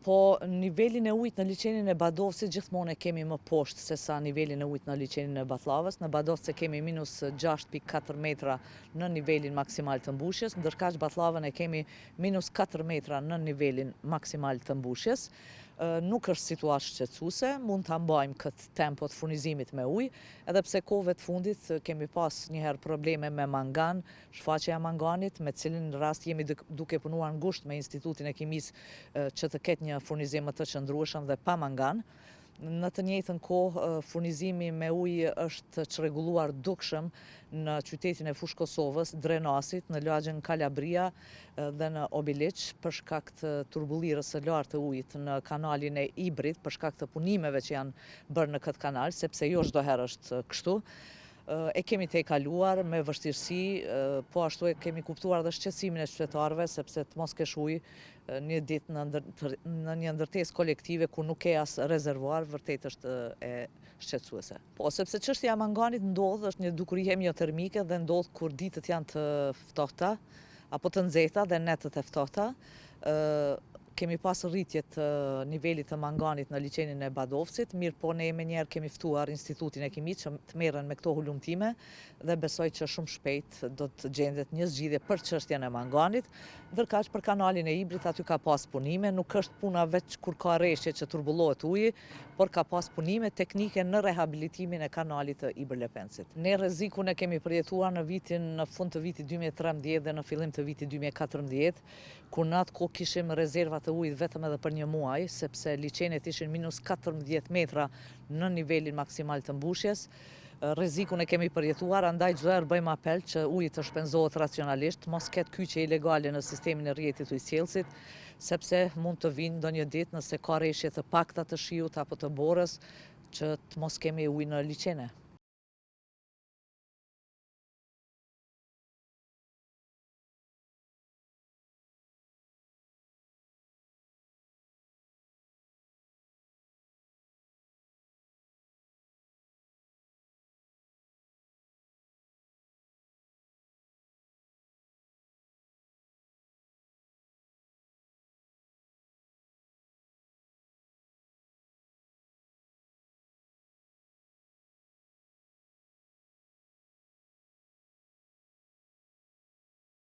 Po nivelin e ujit në liçenin e Badovcit gjithmonë e kemi më poshtë se sa nivelin e ujit në liçenin e Batlllavës. Në Badovce kemi minus 6,4 metra në nivelin maksimal të mbushjes, ndërkaq Battullavën e kemi minus 4 metra në nivelin maksimal të mbushjes. Nuk është situatë shqetësuese, mund ta mbajmë këtë tempo të furnizimit me ujë, edhe pse kohëve të fundit kemi pas njëherë probleme me mangan, shfaqja e manganit, me cilin rast jemi duke punuar ngushtë me Institutin e Kimisë që të ketë një furnizim më të qëndrueshëm dhe pa mangan. Në të njëjtën kohë, furnizimi me ujë është çrregulluar dukshëm në qytetin e Fushë Kosovës, Drenasit, në lagjen Kalabria dhe në Obiliq, për shkak të turbullirës së lartë të ujit në kanalin e Ibrit, për shkak të punimeve që janë bërë në këtë kanal, sepse jo çdo herë është kështu. E kemi te kaluar me vështirësi, po ashtu e kemi kuptuar dhe shqetësimin e qytetarëve, sepse të mos kesh ujë një ditë në një ndërtesë kolektive ku nuk ke as rezervuar, vërtet është e shqetësuese. Po, sepse çështja e manganit ndodh, është një dukuri hemiotermike dhe ndodh kur ditët janë të ftohta apo të nxehta dhe netët e ftohta. Kemi pas rritje të nivelit të manganit në liçenin e Badovcit, mirë po ne menjëherë kemi ftuar Institutin e Kimisë që të merren me këto hulumtime dhe besoj që shumë shpejt do të gjendet një zgjidhje për çështjen e manganit, ndërkaq për kanalin e Ibrit aty ka pas punime, nuk është puna veç kur ka rreshje që turbullohet uji, por ka pas punime teknike në rehabilitimin e kanalit të Ibër-Lepensit. Ne rrezikun e kemi përjetuar në fund të vitit 2013 dhe në fillim të vitit 2014, kur në atë kohë kishim rezervat të ujit vetëm edhe për një muaj, sepse liçenet ishin minus 14 metra në nivelin maksimal të mbushjes. Rrezikun e kemi përjetuar, andaj çdo herë bëjmë apel që uji të shpenzohet racionalisht, mos ketë kyçe ilegale në sistemin e rrjetit ujësjellësit, sepse mund të vinë ndonjë ditë nëse ka rreshje të pakta të shiut apo të borës, që të mos kemi ujë në liçene.